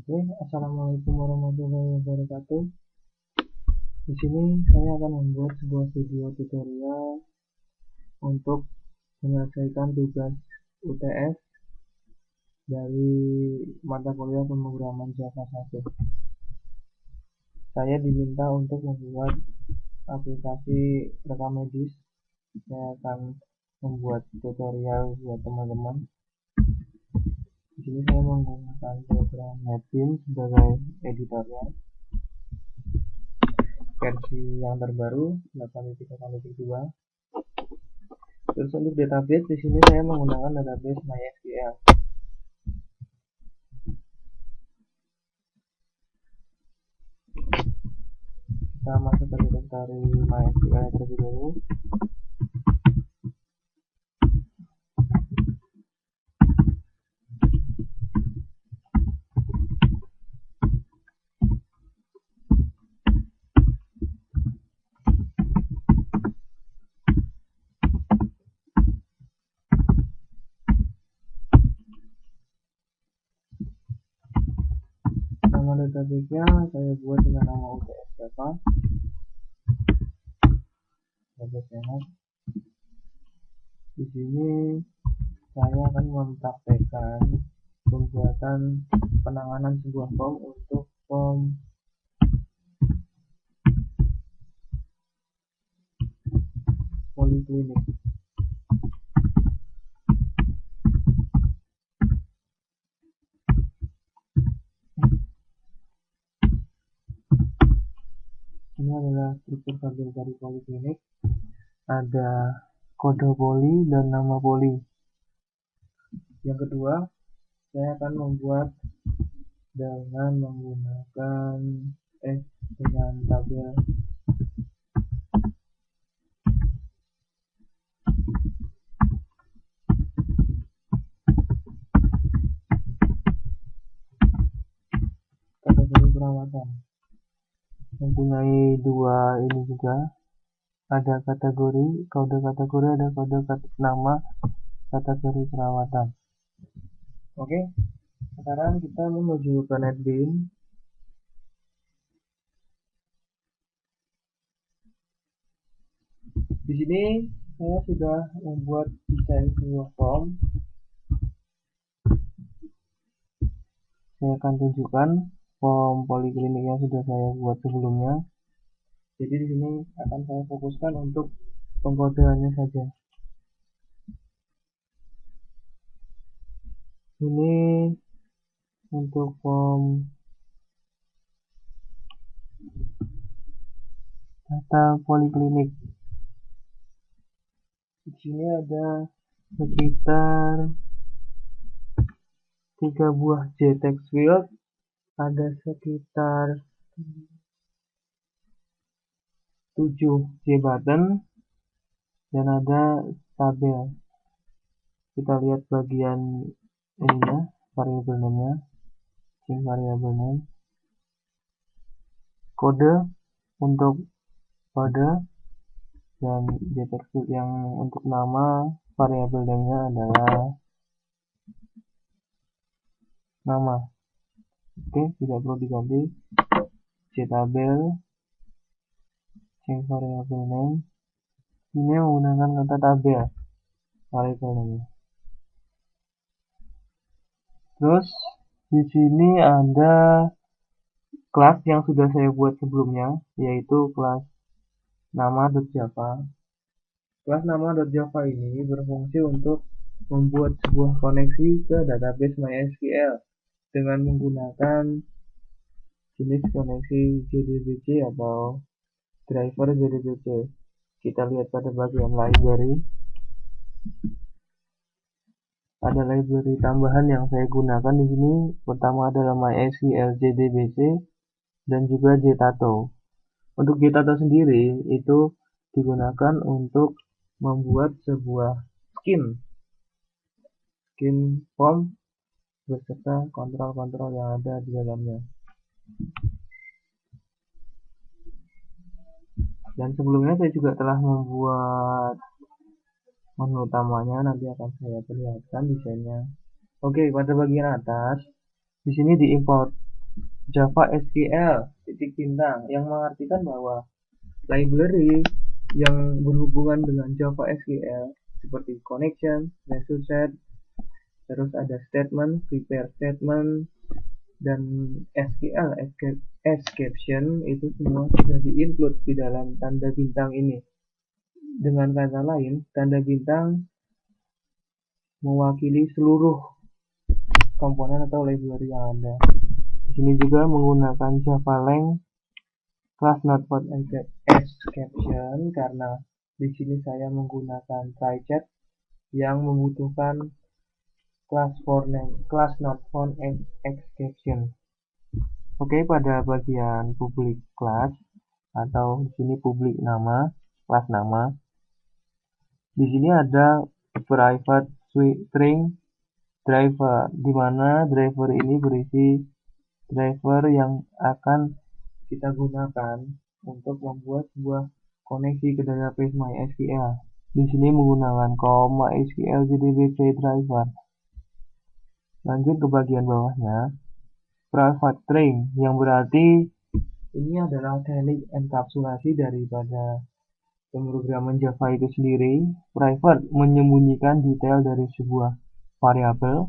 Oke, assalamualaikum warahmatullahi wabarakatuh. Di sini saya akan membuat sebuah video tutorial untuk menyelesaikan tugas UTS dari mata kuliah pemrograman Java 1. Saya diminta untuk membuat aplikasi rekam medis. Saya akan membuat tutorial buat teman-teman. Di sini saya menggunakan program NetBeans sebagai editornya. Versi yang terbaru 8.1.2. Terus untuk database di sini saya menggunakan database MySQL. Kita masuk ke directory MySQL terlebih dahulu. Nama database-nya saya buat dengan nama UTS Java. Database. Di sini saya akan mempraktekkan pembuatan penanganan sebuah form untuk form poliklinik. Ini adalah struktur tabel dari poliklinik. Ada kode poli dan nama poli. Yang kedua, saya akan membuat dengan menggunakan dengan tabel kategori perawatan. Mempunyai dua ini juga, ada kategori, kode kategori, ada kode nama kategori perawatan. Oke, sekarang kita menuju ke NetBeans. Di sini saya sudah membuat desain sebuah form. Saya akan tunjukkan form poliklinik yang sudah saya buat sebelumnya. Jadi di sini akan saya fokuskan untuk pengkodeannya saja. Ini untuk form data poliklinik. Di sini ada sekitar 3 buah JText field, ada sekitar 7 JButton, dan ada tabel. Kita lihat bagian ininya, variable name-nya, string variable name, kode untuk kode, dan JText field yang untuk nama variable name-nya adalah nama. Oke, tidak perlu diganti. Jtabel string variable name, ini menggunakan kata tabel variable name. Terus di sini ada kelas yang sudah saya buat sebelumnya, yaitu kelas nama.java. Kelas nama.java ini berfungsi untuk membuat sebuah koneksi ke database MySQL dengan menggunakan jenis koneksi JDBC atau driver JDBC. Kita lihat pada bagian library. Ada library tambahan yang saya gunakan di sini. Pertama adalah MySQL JDBC dan juga JTato. Untuk JTato sendiri itu digunakan untuk membuat sebuah skin form beserta kontrol-kontrol yang ada di dalamnya. Dan sebelumnya saya juga telah membuat menu utamanya, nanti akan saya perlihatkan desainnya. Oke, pada bagian atas di sini diimport Java SQL titik bintang yang mengartikan bahwa library yang berhubungan dengan Java SQL seperti connection, resource set, terus ada statement, prepare statement, dan SQL exception itu semua sudah diinclude di dalam tanda bintang ini. Dengan kata lain, tanda bintang mewakili seluruh komponen atau library yang ada. Di sini juga menggunakan Java Lang class not found exception karena di sini saya menggunakan try-chat yang membutuhkan class not found exception. Oke, pada bagian public class atau di sini public nama, kelas nama. Di sini ada private string driver, di mana driver ini berisi driver yang akan kita gunakan untuk membuat sebuah koneksi ke database MySQL. Di sini menggunakan MySQL JDBC driver. Lanjut ke bagian bawahnya, private string yang berarti ini adalah teknik enkapsulasi daripada pemrograman Java itu sendiri. Private menyembunyikan detail dari sebuah variabel.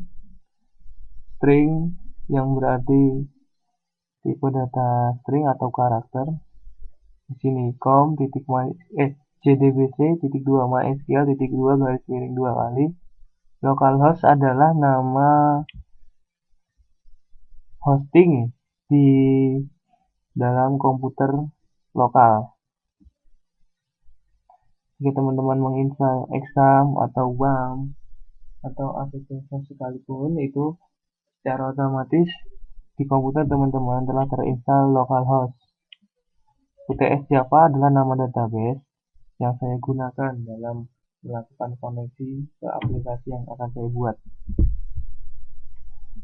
String yang berarti tipe data string atau karakter. Di sini jdbc.2 mysql.2 garis miring 2 kali. Localhost adalah nama hosting di dalam komputer lokal. Jika teman-teman menginstal exam atau WAM atau aplikasi sekalipun, itu secara otomatis di komputer teman-teman telah terinstall localhost. UTS Java adalah nama database yang saya gunakan dalam melakukan koneksi ke aplikasi yang akan saya buat.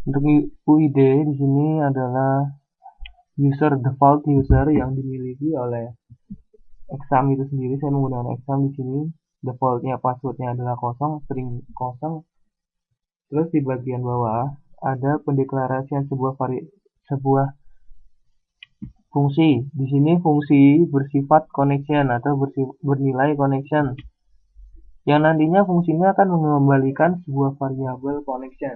Untuk UID di sini adalah default user yang dimiliki oleh exam itu sendiri. Saya menggunakan exam di sini. Defaultnya passwordnya adalah kosong, string kosong. Terus di bagian bawah ada pendeklarasian sebuah fungsi. Di sini fungsi bersifat connection atau bernilai connection. Yang nantinya fungsinya akan mengembalikan sebuah variabel connection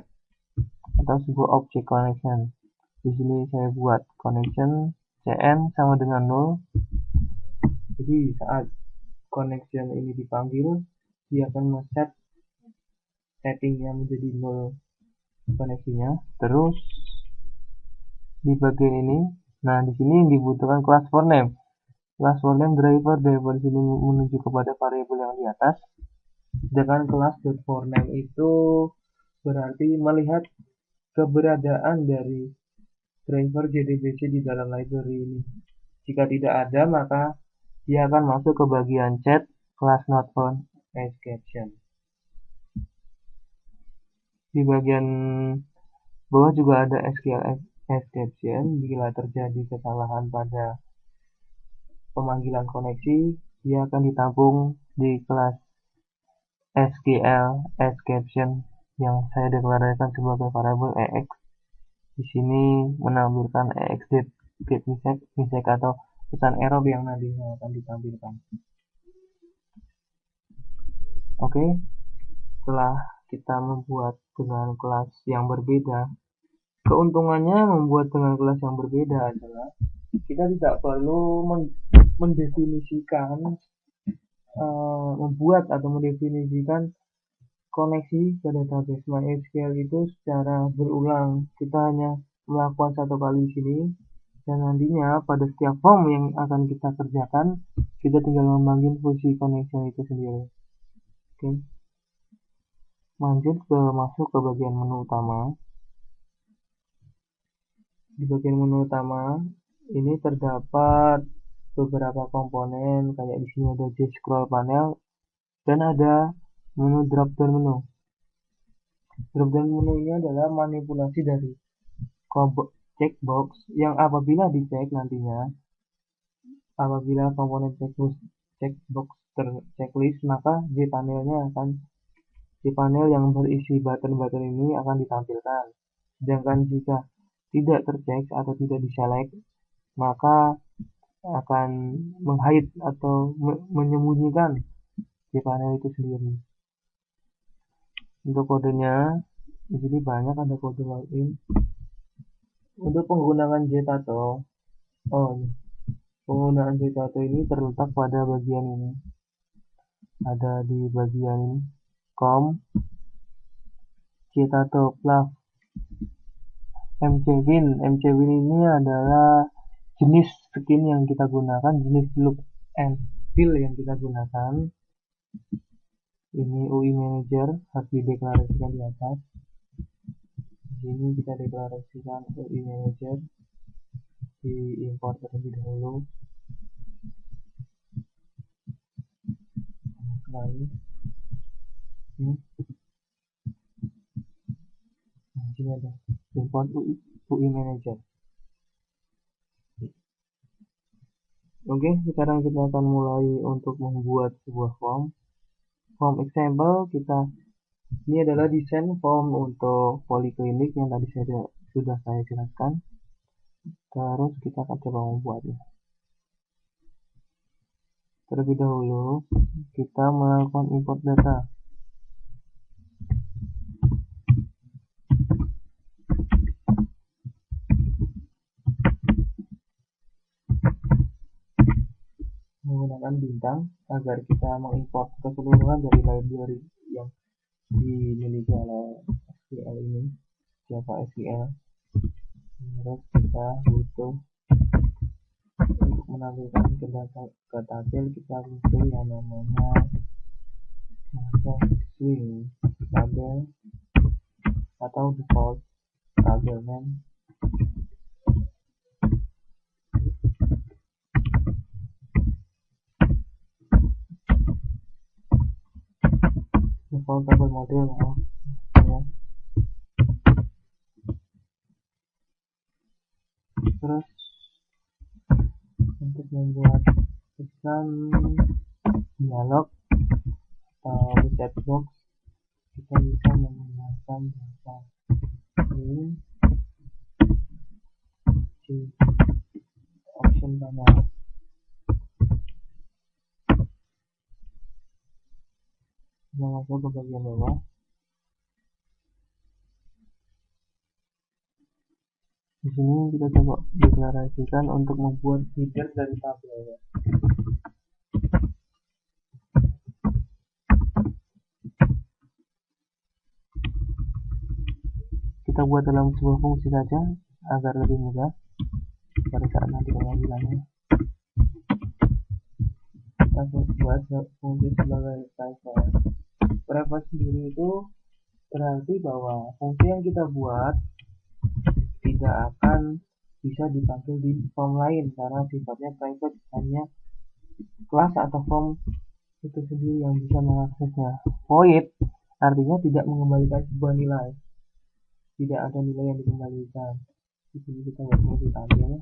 atau sebuah objek connection. Di sini saya buat connection cn sama dengan 0. Jadi saat connection ini dipanggil, dia akan men-set settingnya menjadi 0 koneksinya. Terus di bagian ini, nah di sini dibutuhkan class for name. Class for name driver di sini menuju kepada variabel yang di atas. Sedangkan class for name itu berarti melihat keberadaan dari driver JDBC di dalam library ini. Jika tidak ada, maka dia akan masuk ke bagian chat class not found exception. Di bagian bawah juga ada SQL exception. Bila terjadi kesalahan pada pemanggilan koneksi, dia akan ditampung di kelas SQL exception yang saya deklarasikan sebagai variabel EX. Di sini menampilkan EX mistake atau pesan error yang nantinya akan ditampilkan. Oke, setelah kita membuat dengan kelas yang berbeda, keuntungannya membuat dengan kelas yang berbeda adalah kita tidak perlu mendefinisikan koneksi ke database MySQL itu secara berulang. Kita hanya melakukan satu kali di sini, dan nantinya pada setiap form yang akan kita kerjakan, kita tinggal memanggil fungsi connection itu sendiri. Oke. Masuk ke bagian menu utama. Di bagian menu utama ini terdapat beberapa komponen, kayak di sini ada scroll panel dan ada menu drop down menu. Drop down menu ini adalah manipulasi dari checkbox yang apabila dicek nantinya, apabila komponen checkbox checklist, maka di panel yang berisi button-button ini akan ditampilkan. Sedangkan jika tidak tercek atau tidak diselect, maka akan menghide atau menyembunyikan cPanel itu sendiri. Untuk kodenya, di sini banyak, ada kode login. Untuk penggunaan JTato, penggunaan JTato ini terletak pada bagian ini. Ada di bagian ini, com, JTato Plus, MCWin. MCWin ini adalah jenis skin yang kita gunakan, jenis look and feel yang kita gunakan. Ini UI Manager harus dideklarasikan di atas. Di sini kita deklarasikan UI Manager, di import terlebih dahulu. Lalu sini ada import UI Manager. Oke, sekarang kita akan mulai untuk membuat sebuah form. Form example ini adalah desain form untuk poliklinik yang tadi sudah saya jelaskan. Terus kita akan coba membuatnya. Terlebih dahulu kita melakukan import data. Menggunakan bintang agar kita mengimport keseluruhan dari library yang dimiliki oleh SQL ini, Java SQL. Terus kita butuh untuk menampilkan ke tabel, kita butuh yang namanya Java Swing tabel atau default tabel name. Default tabel model ya. Terus untuk membuat pesan dialog atau chat box, kita bisa menggunakan Java Swing option panel. Kita masuk ke bagian bawah. Di sini kita coba deklarasikan untuk membuat header dari tabelnya. Kita buat dalam sebuah fungsi saja agar lebih mudah pada saat nanti pemanggilannya. Kita buat fungsi sebagai private. Private sendiri itu berarti bahwa fungsi yang kita buat tidak akan bisa dipanggil di form lain karena sifatnya private, hanya kelas atau form itu sendiri yang bisa mengaksesnya. Void artinya tidak mengembalikan sebuah nilai, tidak ada nilai yang dikembalikan. Di sini kita mau tampil.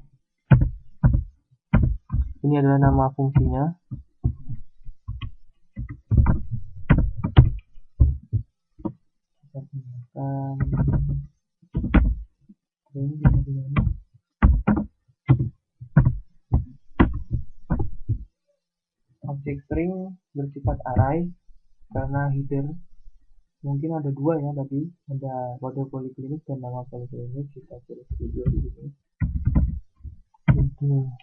Ini adalah nama fungsinya. Kita gunakan string. Objek string bersifat array karena header mungkin ada dua ya, tadi ada kode poliklinik dan nama poliklinik. Kita tulis video di sini. Itu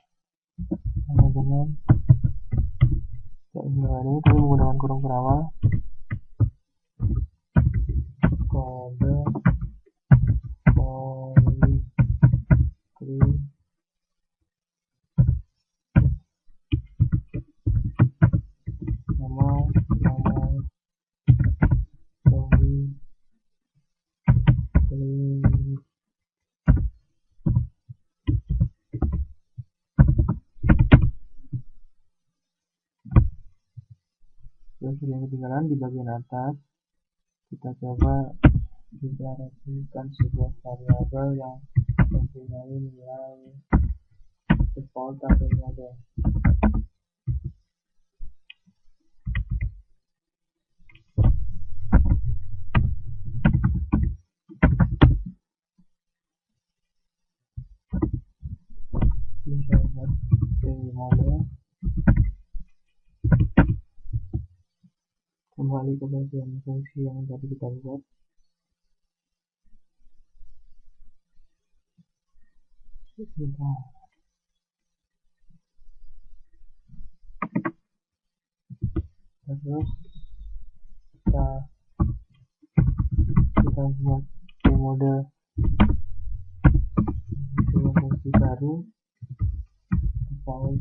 sama dengan ini, tapi menggunakan kurung berawal. Kode poliklinik nama poliklinik. Terus yang ketinggalan di bagian atas, kita coba deklarasikan sebuah variabel yang mempunyai nilai default tabel model. kembali ke bagian fungsi yang tadi kita buat. Sebentar. Terus kita buat model fungsi baru atau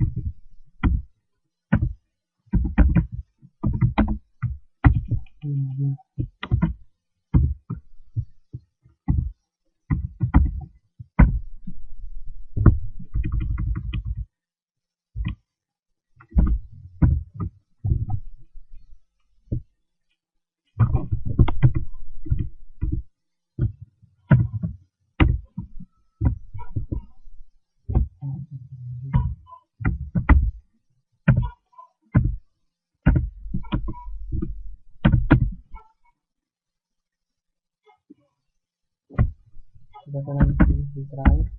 kita akan terakhir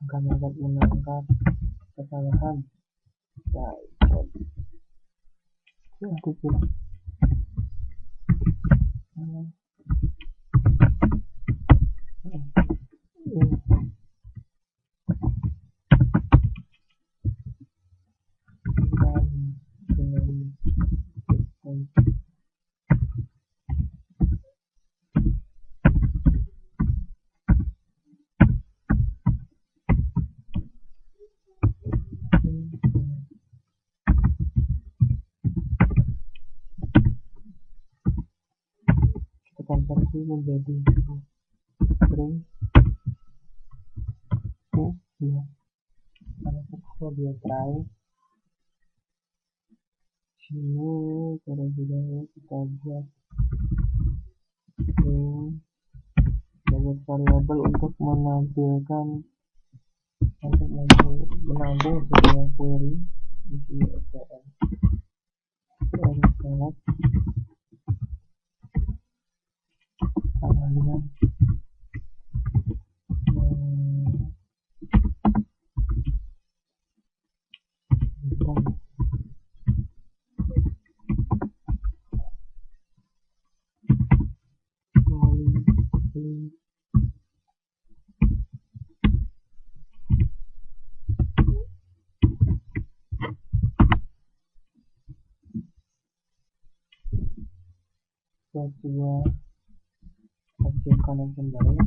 akan dapat menangkap kesalahan. Konversi menjadi string. Ya, karena kita dia try sini terlebih dahulu kita buat string sebagai variabel untuk menampilkan menampung sebuah query di sini SQL. Sama dengan sebuah objek connection baru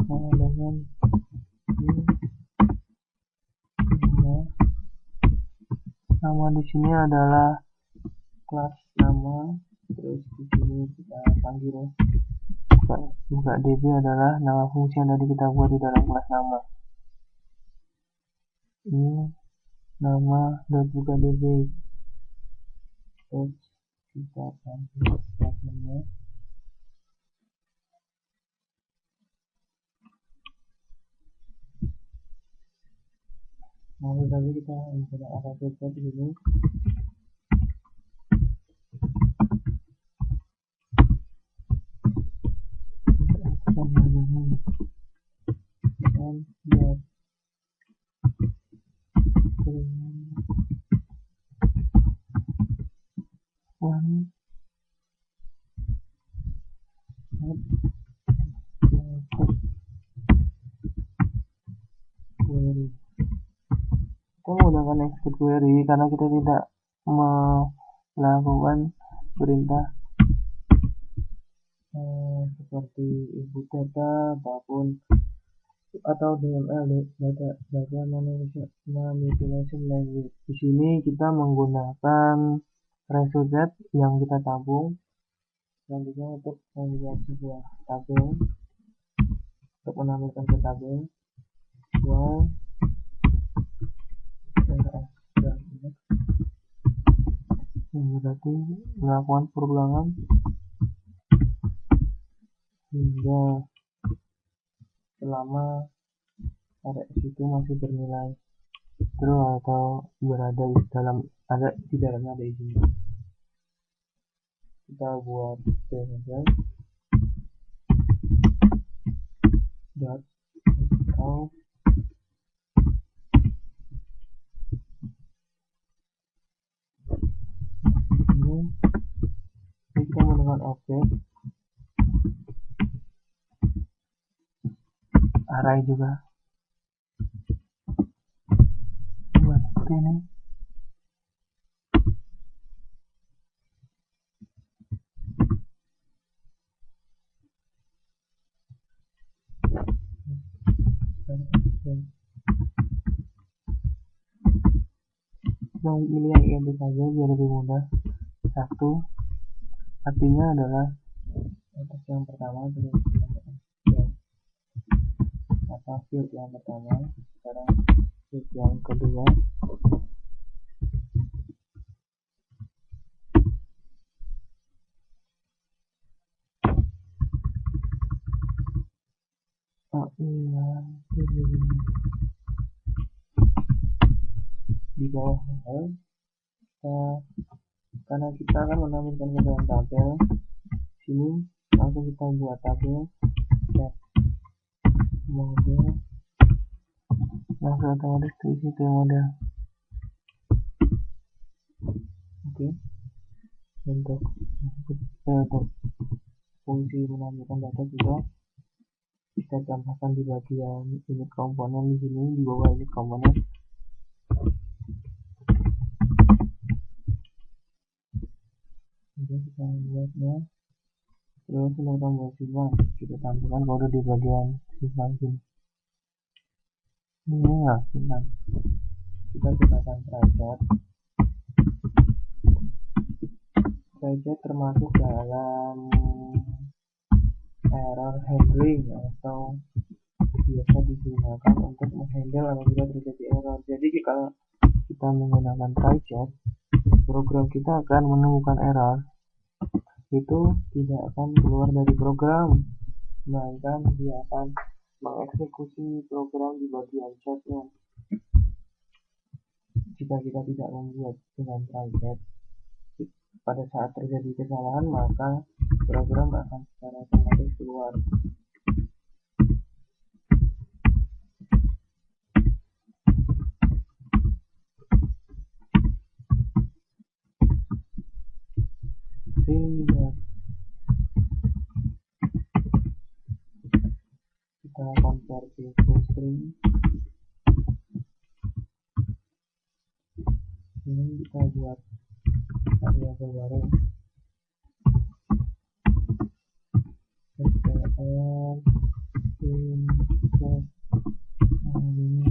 sama dengan nama di sini adalah kelas nama, terus di sini kita panggil buka db adalah nama fungsi yang tadi kita buat di dalam kelas nama. Ini nama buka db, terus kita panggil statementnya. Lalu tadi kita bisa ada chat di sini. Kita menggunakan export query karena kita tidak melakukan perintah seperti input data apapun atau DML data manipulation language. Di sini kita menggunakan result set yang kita tabung selanjutnya untuk membuat sebuah tabel untuk menampilkan ke tabel yang berarti melakukan perulangan hingga selama array itu masih bernilai true atau berada di dalam ada isinya. Kita buat saja dot atau ini kita menggunakan objek array juga buat seperti ini. Kita pilih yang identik saja biar lebih mudah. Satu artinya adalah atas yang pertama terus atau field yang pertama, sekarang field yang kedua. Oh iya, di bawah karena kita akan menampilkan ke dalam tabel sini, langsung kita buat tabel set model, langsung otomatis terisi model. Oke, untuk fungsi menampilkan data juga kita tambahkan di bagian unit komponen di sini, di bawah unit komponen. Kemudian kita buatnya, terus untuk tombol simpan kita tampilkan kode di bagian simpan sini. Ini ya simpan, kita gunakan try-catch termasuk dalam error handling atau biasa digunakan untuk menghandle apabila terjadi error. Jadi kalau kita menggunakan try-catch, program kita akan menemukan error itu tidak akan keluar dari program, melainkan dia akan mengeksekusi program di bagian chatnya. Jika kita tidak membuat dengan try-catch, pada saat terjadi kesalahan maka program akan secara otomatis keluar. Sehingga kita konversi full string, ini kita buat variabel baru str ini.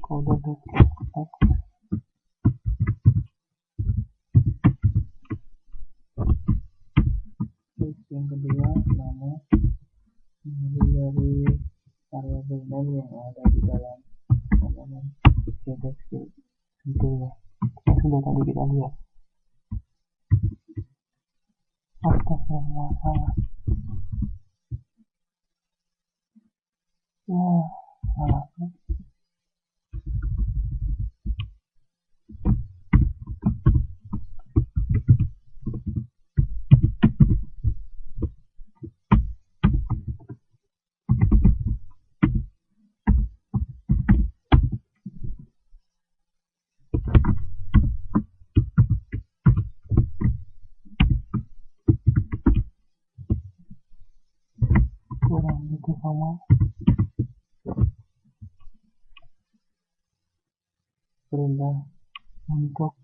Kode.x yang kedua nama dari variabel name yang ada di dalam komponen JTextIL tentunya yang sudah tadi kita lihat. Astagfirullah, salah ya, salah. Kurang lebih sama. Perintah untuk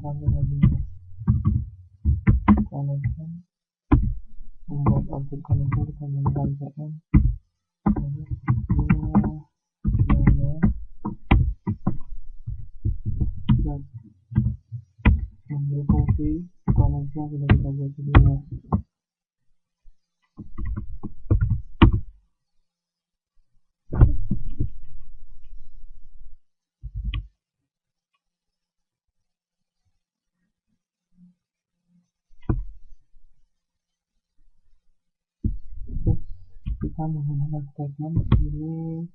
sambung lagi connection, membuat objek connection, kita menggunakan cm lalu dan mengambil fungsi koneksi yang sudah kita buat sebelumnya. Kita menggunakan statement ini,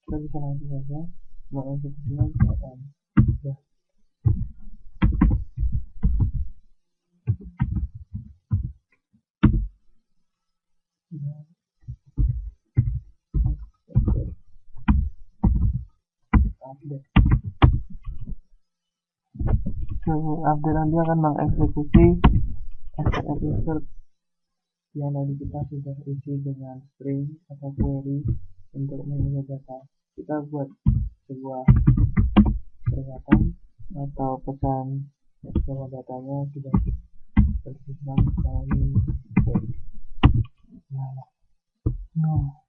kita bisa langsung saja mengeksekusinya cm. Ya. Update. Update nanti akan mengeksekusi STR insert yang tadi kita sudah isi dengan string atau query untuk menginsert data. Kita buat sebuah peringatan atau pesan bahwa datanya sudah tersimpan melalui query. Nah.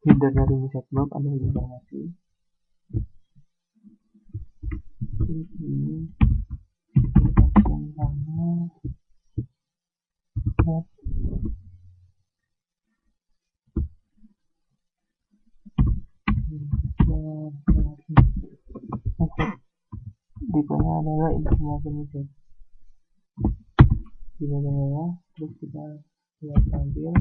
Header dari reset block ada informasi. Terus ini tentangnya tipenya adalah informasi message di bagian bawah. Terus kita lihat tampil.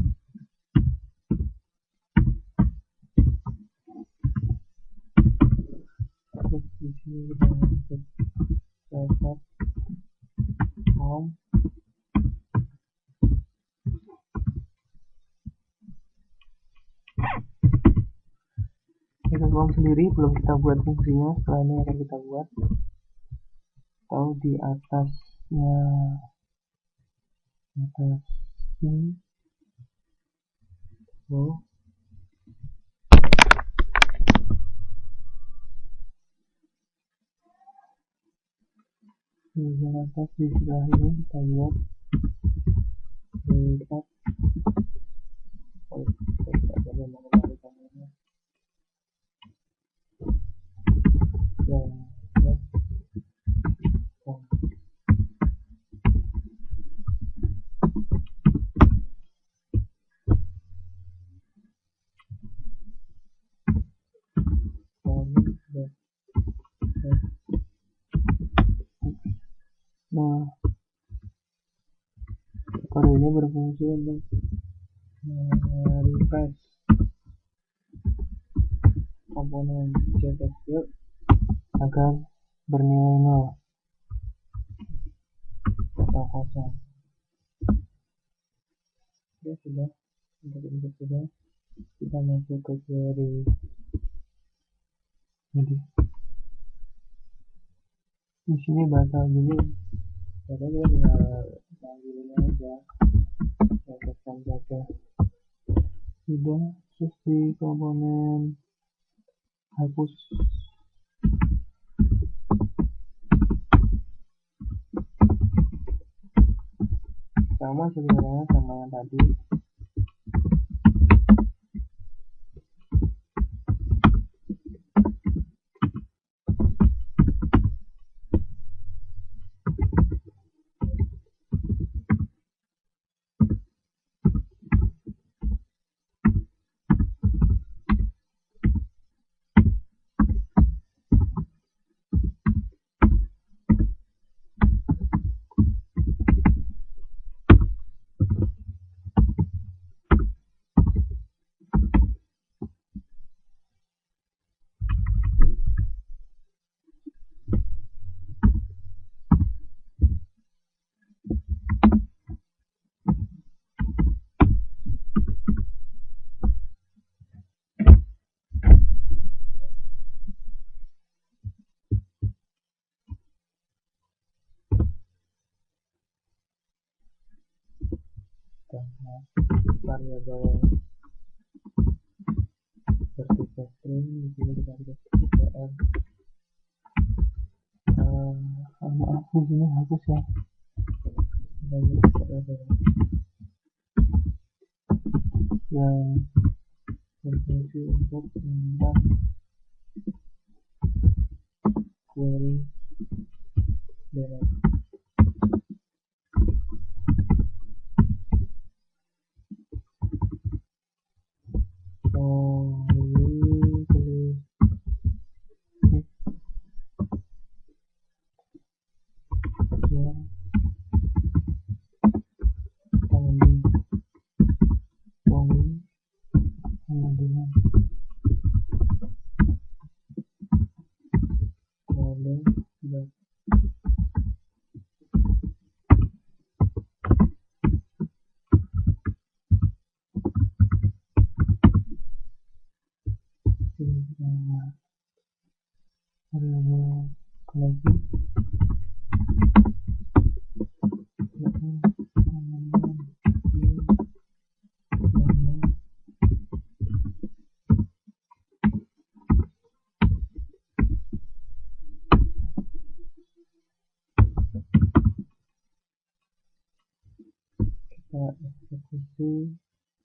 Terus di sini kita masuk private home. Private home sendiri belum kita buat fungsinya, setelah ini akan kita buat. Atau di atasnya, atas ini. Oh. Di atas di sebelah ini kita buat reset. Kita coba mengembalikannya. Nah, kode ini berfungsi untuk refresh komponen JavaScript agar bernilai 0 atau kosong. Ya sudah, untuk input sudah, kita masuk ke query. Jadi di sini bahasa dulu, kita tinggal panggilnya aja, tekan saja. Sudah, terus di komponen hapus. Sama sebenarnya sama yang tadi. bahas variabel bertipe string. Di sini kita kasih str. Maaf di sini hapus ya. Yang berfungsi untuk menyimpan query data. Kita eksekusi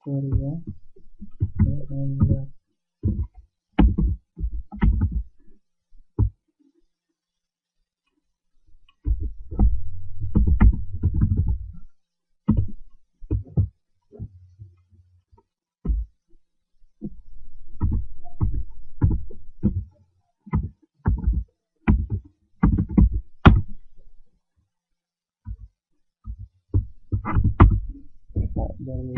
query-nya dan lihat dari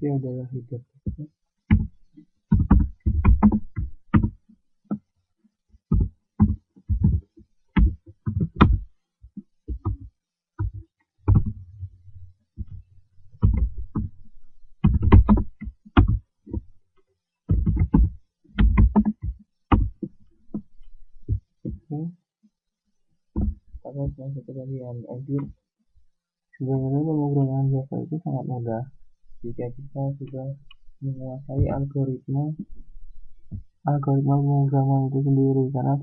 informasi adalah hidup. Kita masuk ke bagian edit. Sebenarnya pemrograman Java itu sangat mudah jika kita sudah menguasai algoritma pemrograman itu sendiri, karena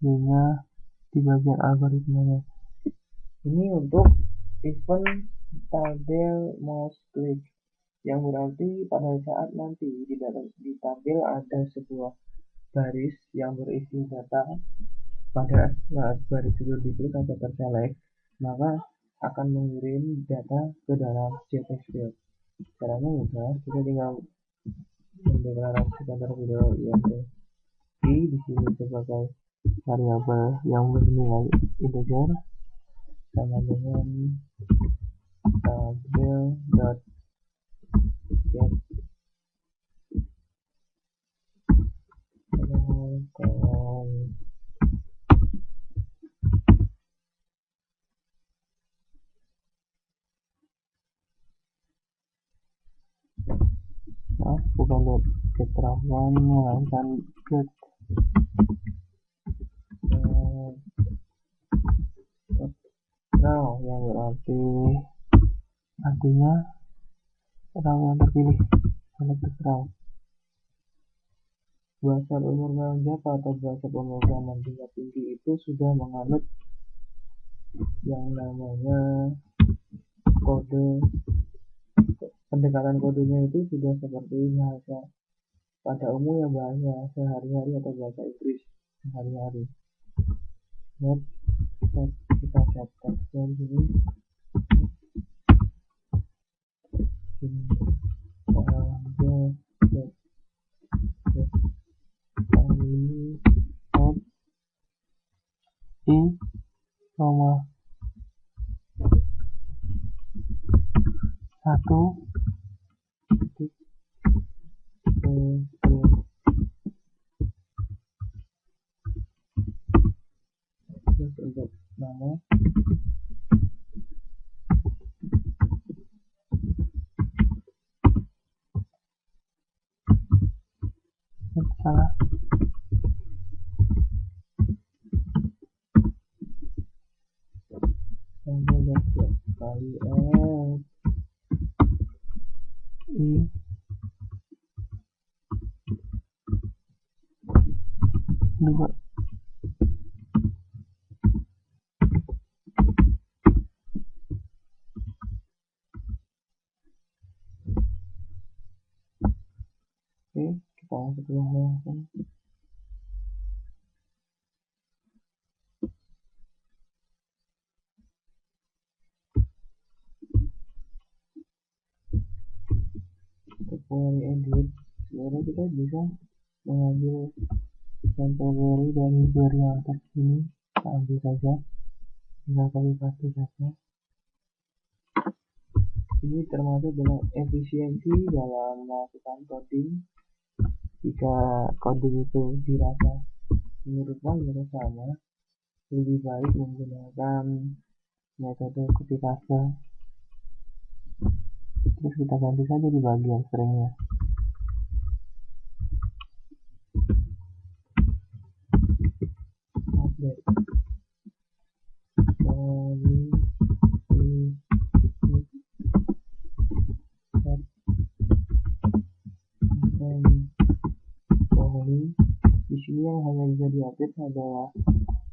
ini di bagian algoritmanya. Ini untuk event tabel mouse click, yang berarti pada saat nanti di tabel ada sebuah baris yang berisi data. Pada saat baris itu diklik atau terselect, maka akan mengirim data ke dalam JText field. Caranya mudah, kita tinggal mendeklarasikan terlebih dahulu int i di sini sebagai variabel yang bernilai integer sama dengan tabel.get bukan get rawan, melainkan get raw, yang berarti artinya raw yang terpilih, select raw. Bahasa pemrograman Java atau bahasa pemrograman tingkat tinggi itu sudah menganut yang namanya kode. Pendekatan kodenya itu sudah seperti bahasa pada umumnya, bahasa sehari-hari atau bahasa Inggris sehari-hari. Kita set text dari sini. satu titik terus untuk nama salah sampai kali i dua. Oke, kita masuk ke langsung. Untuk query edit, sebenarnya kita bisa mengambil sampel query dari query yang atas ini, kita ambil saja, tinggal copy paste saja. Ini termasuk dalam efisiensi dalam melakukan coding. Jika coding itu dirasa menyerupai atau sama, lebih baik menggunakan metode copy paste. Terus kita ganti saja di bagian stringnya. Update di sini yang hanya bisa diupdate adalah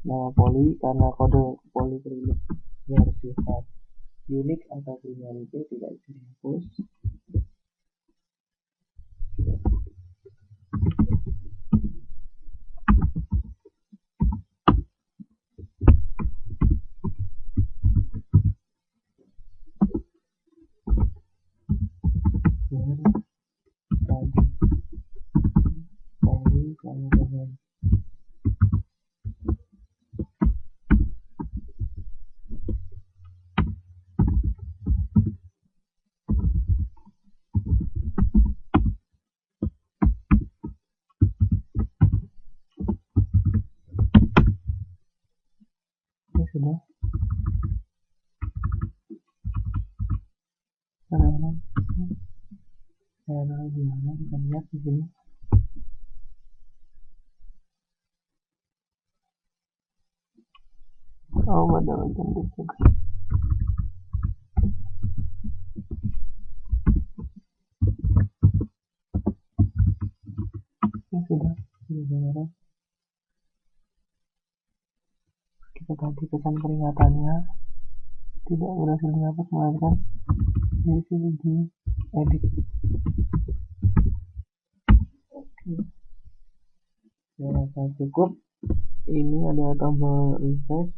nama poly karena kode poly prilik bersifat unik atau primarity tidak bisa dihapus. Sudah. Error di mana kita lihat di sini. Oh, pada bagian deskripsi. Sudah error. Kita ganti pesan peringatannya, tidak berhasil dihapus melainkan di sini di edit. Oke, saya rasa cukup. Ini ada tombol refresh.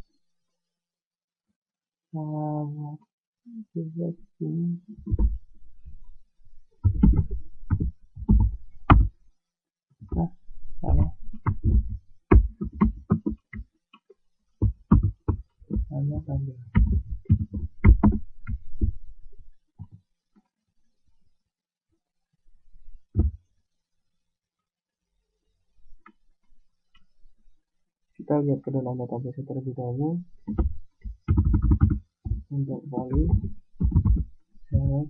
Refresh ini. Nah, salah. Hanya tambah. Kita lihat ke dalam database terlebih dahulu. Untuk poly syarat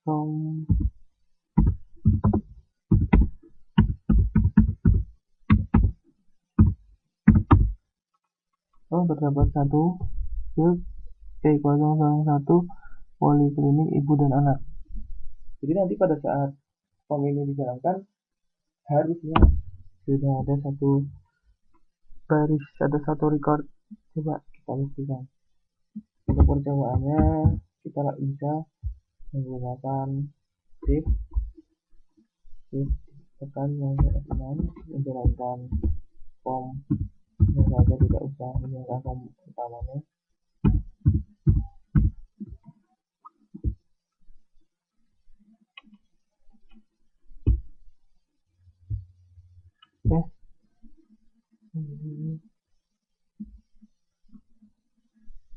from terdapat satu field E001 poliklinik ibu dan anak. Jadi nanti pada saat form ini dijalankan harusnya sudah ada satu baris, ada satu record. Coba kita buktikan. Untuk percobaannya kita bisa menggunakan shift tekan yang F6 menjalankan form yang saja, tidak usah menjalankan form utamanya.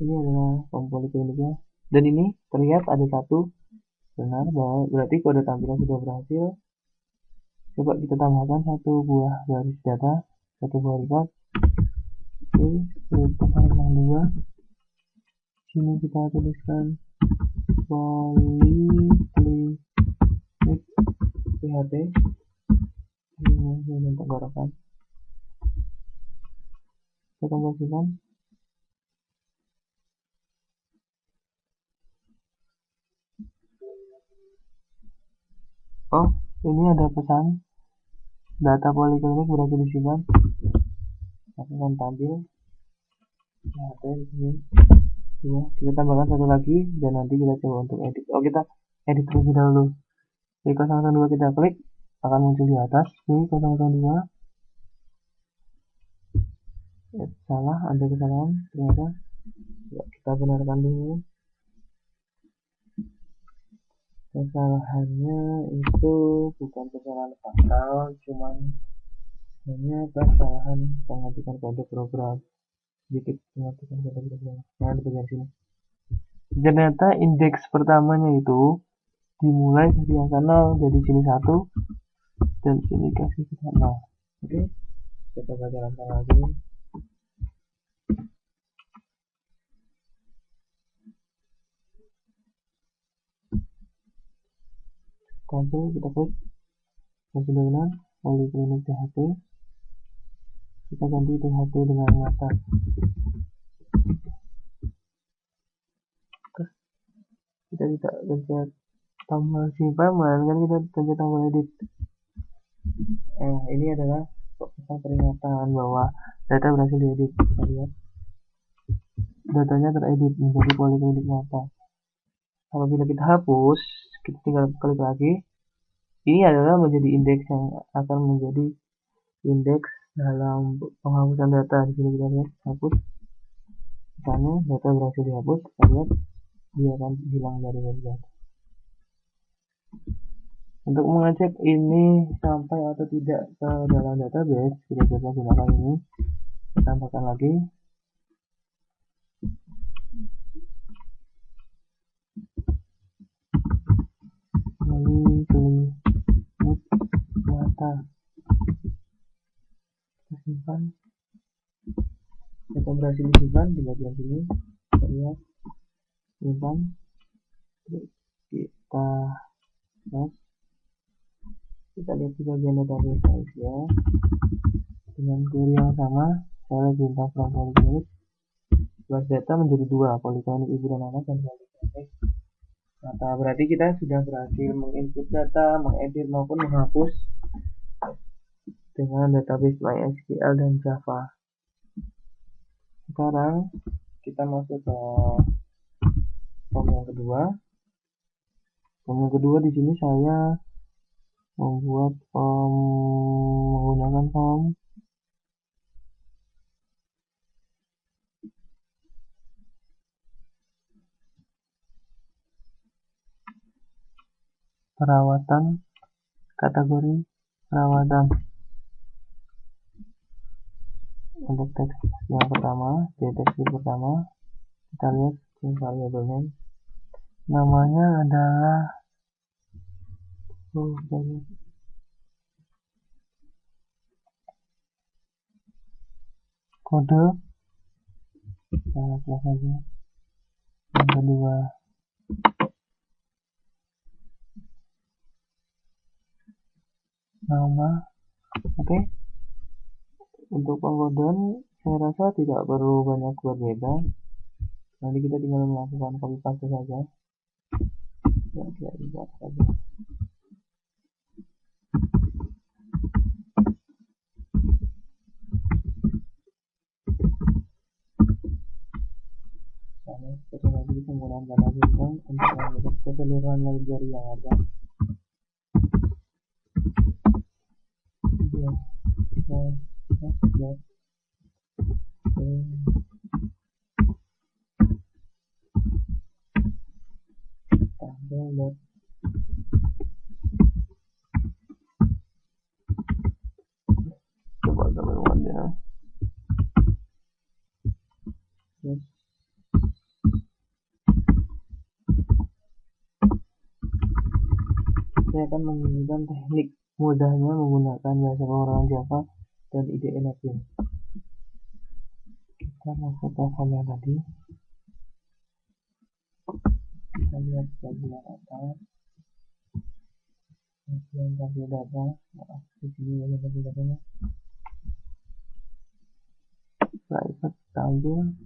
Ini adalah form polikliniknya. Dan ini terlihat ada satu. Benar, berarti kode tampilan sudah berhasil. Coba kita tambahkan satu buah baris data, satu buah record. Oke, kita tambahkan dua. Sini kita tuliskan poliklinik PHP. Ini untuk tenggorokan. Kita tambahkan. Oh, ini ada pesan data poliklinik berhasil disimpan. Akan tampil PHP di sini. Kita tambahkan satu lagi dan nanti kita coba untuk edit. Oh, kita edit terlebih dahulu. Di 002 kita klik, akan muncul di atas. Ini 002. Salah, ada kesalahan ternyata. Kita benarkan dulu. Kesalahannya itu bukan kesalahan fatal, cuman hanya kesalahan pengetikan kode program. Sedikit pengetikan kode program. Nah, di bagian sini. Ternyata indeks pertamanya itu dimulai dari angka 0, jadi sini 1 dan sini kasih kita 0. Oke, kita coba jalankan lagi. Tampil, kita klik sudah benar, poliklinik THT. Kita ganti THT dengan mata. Kita tidak pencet tombol simpan, melainkan kita pencet tombol edit. Ini adalah pesan peringatan bahwa data berhasil diedit. Kita lihat datanya teredit menjadi poliklinik mata. Apabila kita hapus, kita tinggal klik lagi. Ini adalah menjadi indeks yang akan menjadi indeks dalam penghapusan data. Di sini kita lihat hapus. Misalnya data berhasil dihapus, kita lihat dia akan hilang dari data. Untuk mengecek ini sampai atau tidak ke dalam database, kita coba gunakan ini. Kita tambahkan lagi. Poliklinik mata. Kita simpan. Data berhasil disimpan di bagian sini. Kita lihat simpan. Kita lihat di bagian database size ya, dengan query yang sama. Saya bintang from poliklinik plus data menjadi 2, poliklinik ibu dan anak dan poliklinik mata. Berarti kita sudah berhasil menginput data, mengedit maupun menghapus dengan database MySQL dan Java. Sekarang kita masuk ke form yang kedua. Form yang kedua di sini saya membuat form menggunakan form perawatan, kategori perawatan. Untuk teks yang pertama, teks pertama, kita lihat variable name. Namanya adalah kode. Kita kelas aja. Yang kedua, nama. Oke. Untuk pengkodean saya rasa tidak perlu banyak berbeda. Nanti kita tinggal melakukan copy paste saja. Ya, tidak saja. Seperti lagi penggunaan data bintang untuk melihat keseluruhan library yang ada. Ya, coba teman-teman ya. saya akan menunjukkan teknik mudahnya menggunakan bahasa pemrograman Java dan IDE NetBeans. Kita masuk ke file yang tadi, kita lihat bagian atas, bagian tampil data. Di sini bagian tampil datanya, private tampil,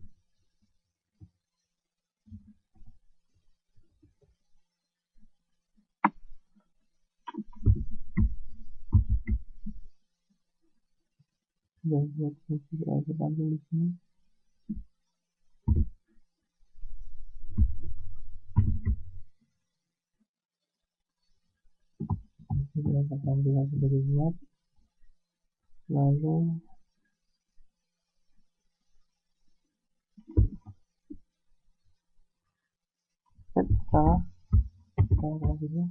dan buat fungsi private tampil di sini. Private tampil yang sudah dibuat, lalu set salah tampilnya.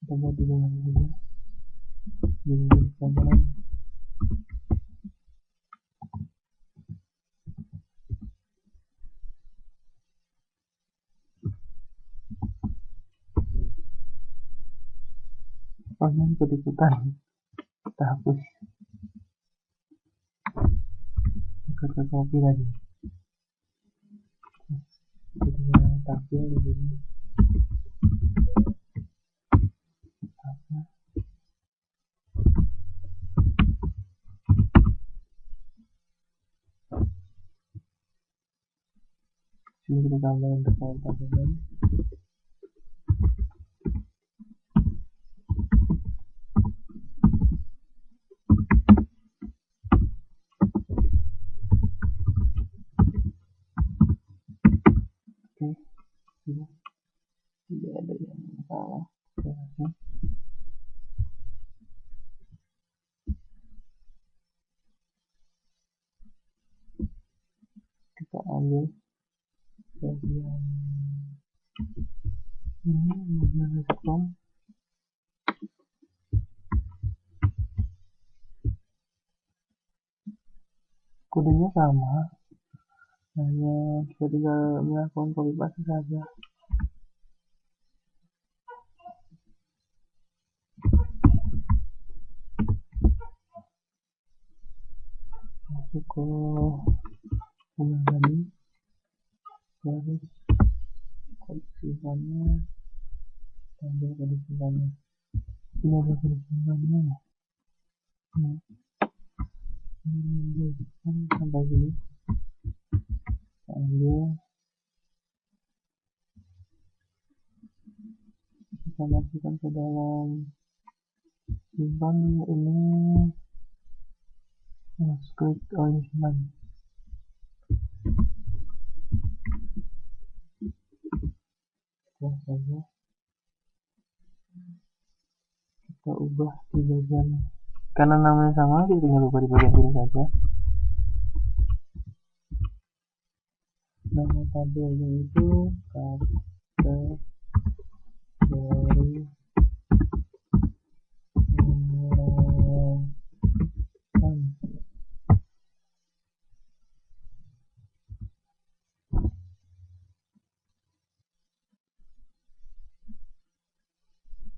Kita buat di bawah saja, di komponen. Oh, ini ikut-ikutan, kita hapus, kita copy lagi. Kita tampil di sini. Sini kita tambahin untuk file tambahan. Oke, sudah, tidak ada yang salah. Kita ambil bagian ini, bagian respon. Kodenya sama, hanya kita tinggal melakukan copy paste saja. Masuk ke file tadi, terus kode simpannya, ambil kode simpannya. Ini ada kode simpannya. Nah, ini sampai sini. Ambil, kita masukkan ke dalam simpan ini. Klik ini simpan. Saja kita ubah di bagian, karena namanya sama, kita tinggal ubah di bagian sini saja. Nama tabelnya itu kategori pemrograman.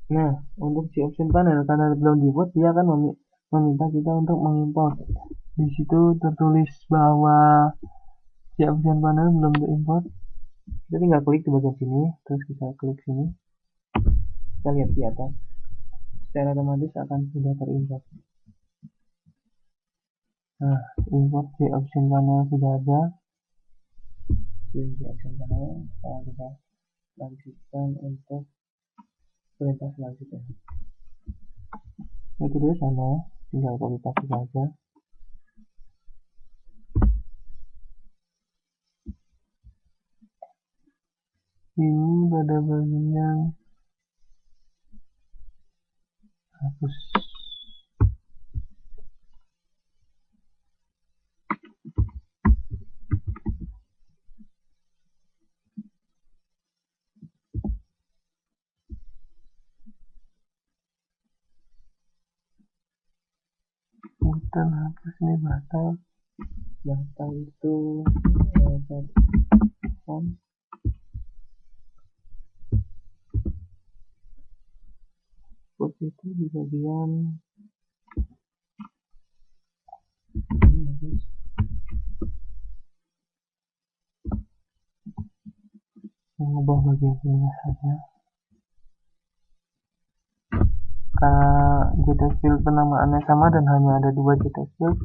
Nah, untuk si option panel, karena belum dibuat, dia akan meminta kita untuk mengimport. Di situ tertulis bahwa si option panel belum diimport. Kita tinggal klik di bagian sini, terus kita klik sini. Kita lihat di atas, secara otomatis akan sudah terimport. Nah, import si option panel sudah ada. Si option panel, sekarang kita lanjutkan untuk perintah selanjutnya. Metode sama, tinggal copy paste saja. Ini pada bagian hapus. dan hapus ini batal itu put itu di bagian ini mengubah bagian ini saja karena JTEX field penamaannya sama dan hanya ada 2 JTEX field,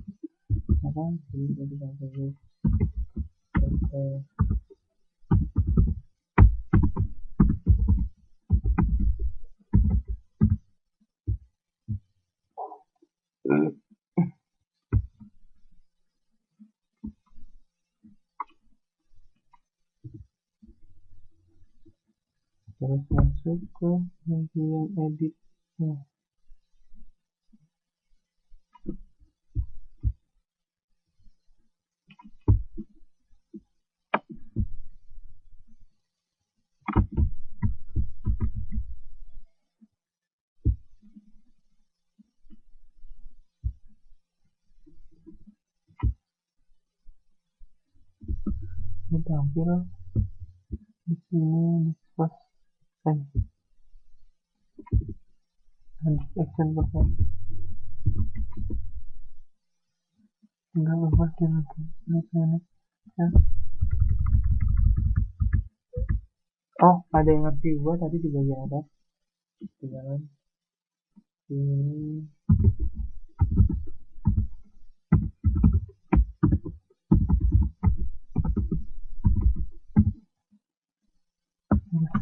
maka ini kita pilih terus masuk ke bagian editnya. Ini tampil di sini pas action perform tinggal lepas dia nanti ini ya. Oh, ada yang ngerti gua tadi di bagian atas tinggalan ini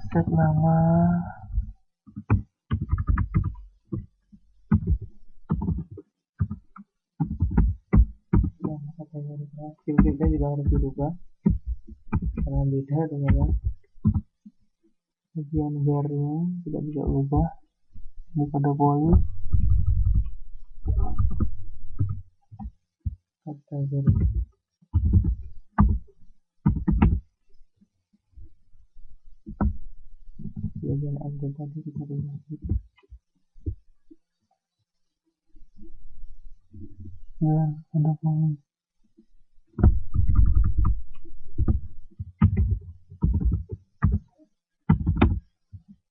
set nama dan kategori skill-skillnya juga harus dirubah karena beda dengan bagian gearnya tidak bisa ubah. Ini pada poin kategori bagian update tadi kita ubah ya pada poin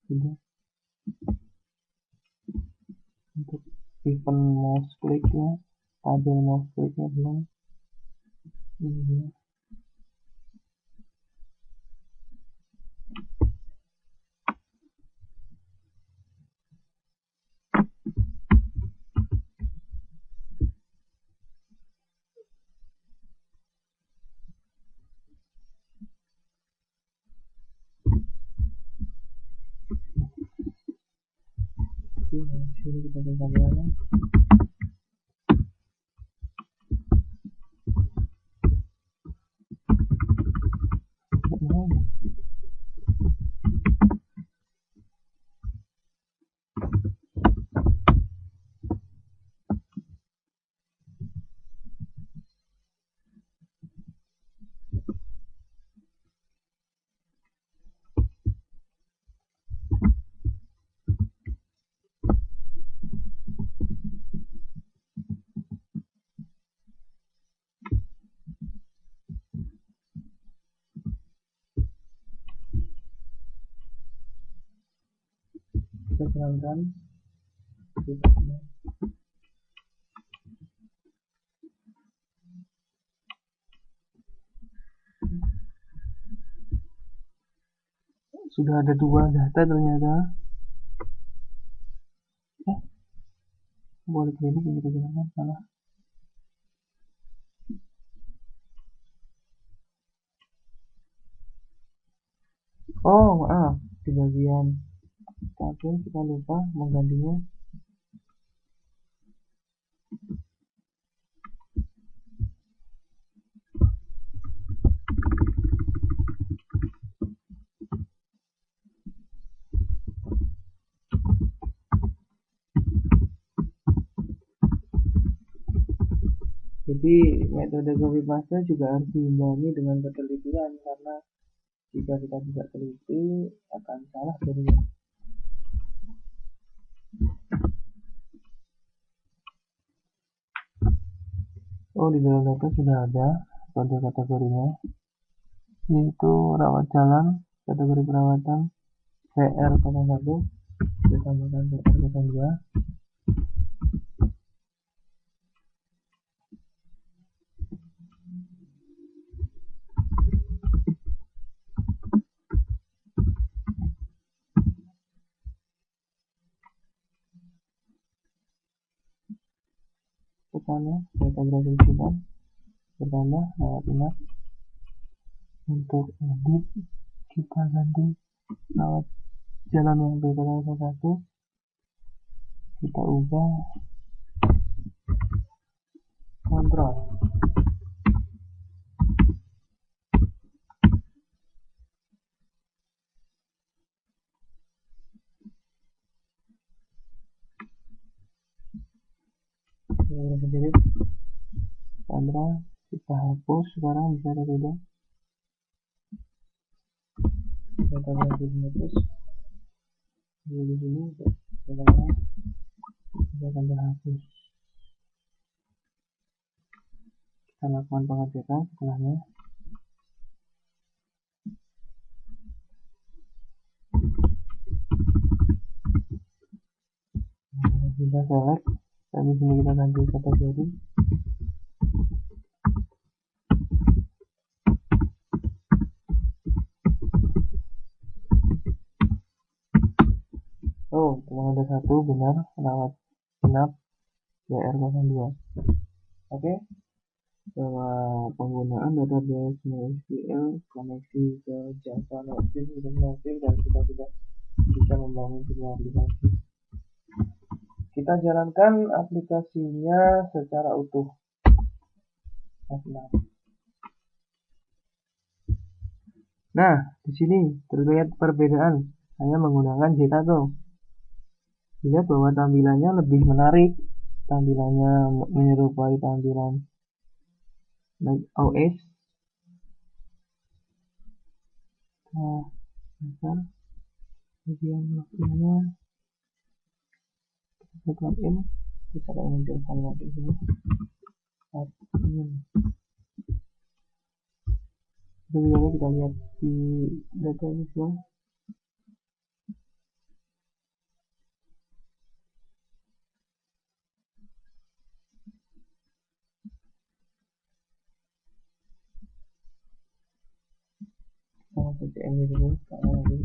sudah. Untuk event mouse clicknya tabel mouse clicknya belum ini dia. Sini kita ke kamera kita jalankan sudah ada 2 data ternyata boleh klinik ini kita jalankan salah. Oh maaf di bagian tabel kita lupa menggantinya. Jadi metode copy paste juga harus dihindari dengan ketelitian karena jika kita tidak teliti akan salah jadinya. Oh, di dalam data sudah ada kode kategorinya, yaitu rawat jalan, kategori perawatan CR01, ditambahkan CR02. Pesannya data berhasil bertambah lewat inap. Untuk edit kita ganti lewat jalan yang B01, kita ubah kontrol. Ini sendiri Sandra kita hapus sekarang, bisa atau tidak? Data berhasil dihapus. Di sini sekarang akan terhapus. Kita lakukan pengecekan setelahnya. Kita select, dan di sini kita ganti kategori. Oh, cuma ada satu, benar, rawat inap CR02. Oke, setelah penggunaan database MySQL koneksi ke Java Native dan kita sudah bisa membangun sebuah aplikasi. Kita jalankan aplikasinya secara utuh. Nah, di sini terlihat perbedaan hanya menggunakan JTato. Lihat bahwa tampilannya lebih menarik, tampilannya menyerupai tampilan Mac OS. Nah, bagian loginnya kita login, kita akan menunjukkan login ini. Admin. Jadi kita lihat di database. Sama CCM dulu, karena nanti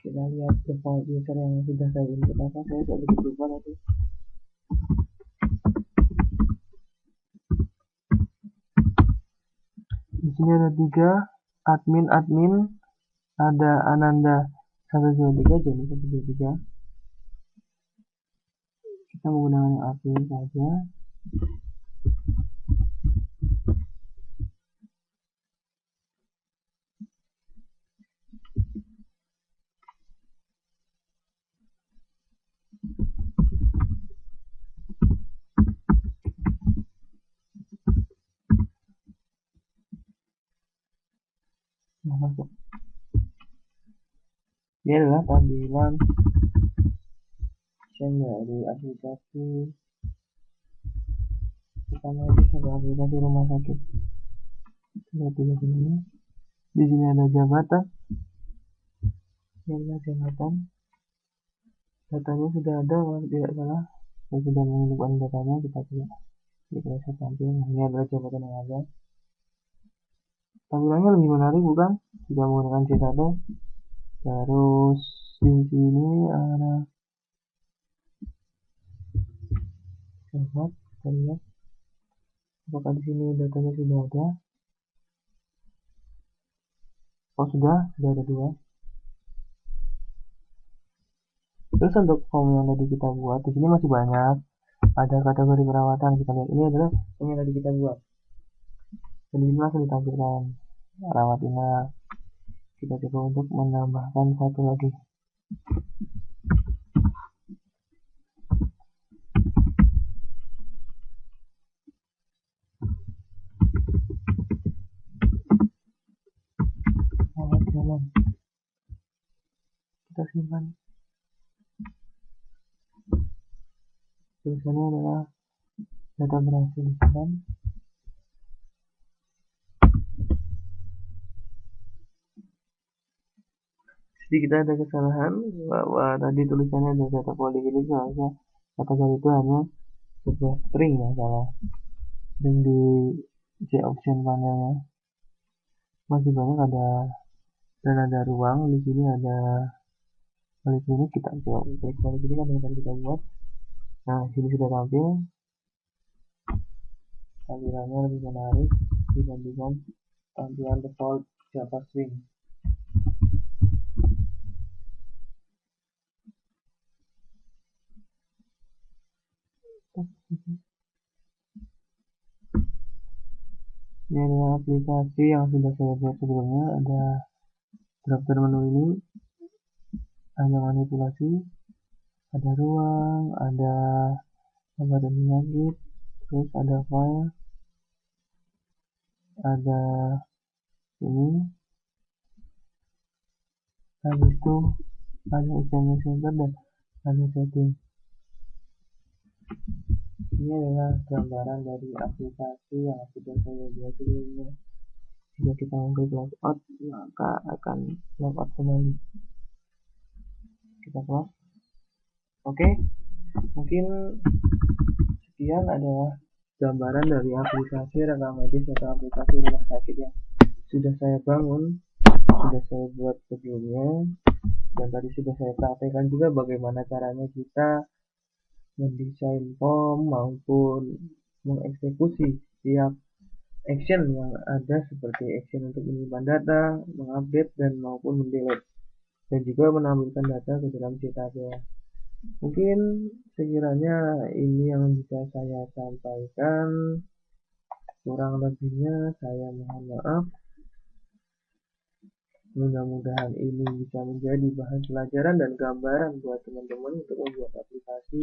kita lihat default user yang sudah saya input apa, saya tidak lupa nanti. Di sini ada 3 admin, ada Ananda 123, jadi 123. Kita menggunakan admin saja. Nah, masuk. Ini adalah tampilan dari aplikasi pertama, itu adalah aplikasi rumah sakit. Lihat di sini. Di sini ada jabatan. Ini adalah jabatan. Datanya sudah ada, kalau tidak salah. Saya sudah menghidupkan datanya, kita coba bisa tampil. Nah, ini adalah jabatan yang ada. Tampilannya lebih menarik, bukan? Jika menggunakan JTato. Terus di sini ada coba kita lihat apakah di sini datanya sudah ada. Oh sudah ada dua. Terus untuk form yang tadi kita buat di sini masih banyak. Ada kategori perawatan, kita lihat ini adalah yang tadi kita buat. Dan ini langsung ditampilkan rawat inap. Kita coba untuk menambahkan satu lagi. Rawat jalan. Kita simpan. Tulisannya adalah data berhasil disimpan. Jadi kita ada kesalahan bahwa tadi tulisannya ada data poliklinik, seharusnya kategori itu hanya sebuah string ya, salah. Dan di J option panelnya masih banyak ada, dan ada ruang di sini ada poliklinik. Kita coba klik poliklinik kan yang tadi kita buat. Nah sini sudah tampil, tampilannya lebih menarik dibandingkan tampilan default Java Swing. Ini adalah aplikasi yang sudah saya buat sebelumnya. Ada daftar menu ini, hanya manipulasi, ada ruang, ada obat dan penyakit, terus ada file, ada ini, habis itu ada SMS center dan ada setting. Ini adalah gambaran dari aplikasi yang sudah saya buat sebelumnya. Jika kita mengklik logout, maka akan logout kembali. Kita close. Oke, mungkin sekian adalah gambaran dari aplikasi rekam medis atau aplikasi rumah sakit yang sudah saya bangun, sudah saya buat sebelumnya, dan tadi sudah saya praktekkan juga bagaimana caranya kita mendesain form maupun mengeksekusi setiap action yang ada, seperti action untuk menyimpan data, mengupdate dan maupun mendelete, dan juga menampilkan data ke dalam database. Mungkin sekiranya ini yang bisa saya sampaikan, kurang lebihnya saya mohon maaf. Mudah-mudahan ini bisa menjadi bahan pelajaran dan gambaran buat teman-teman untuk membuat aplikasi.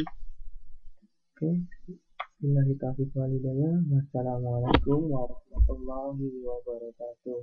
Oke, billahi taufiq wal hidayah. Wassalamualaikum warahmatullahi wabarakatuh.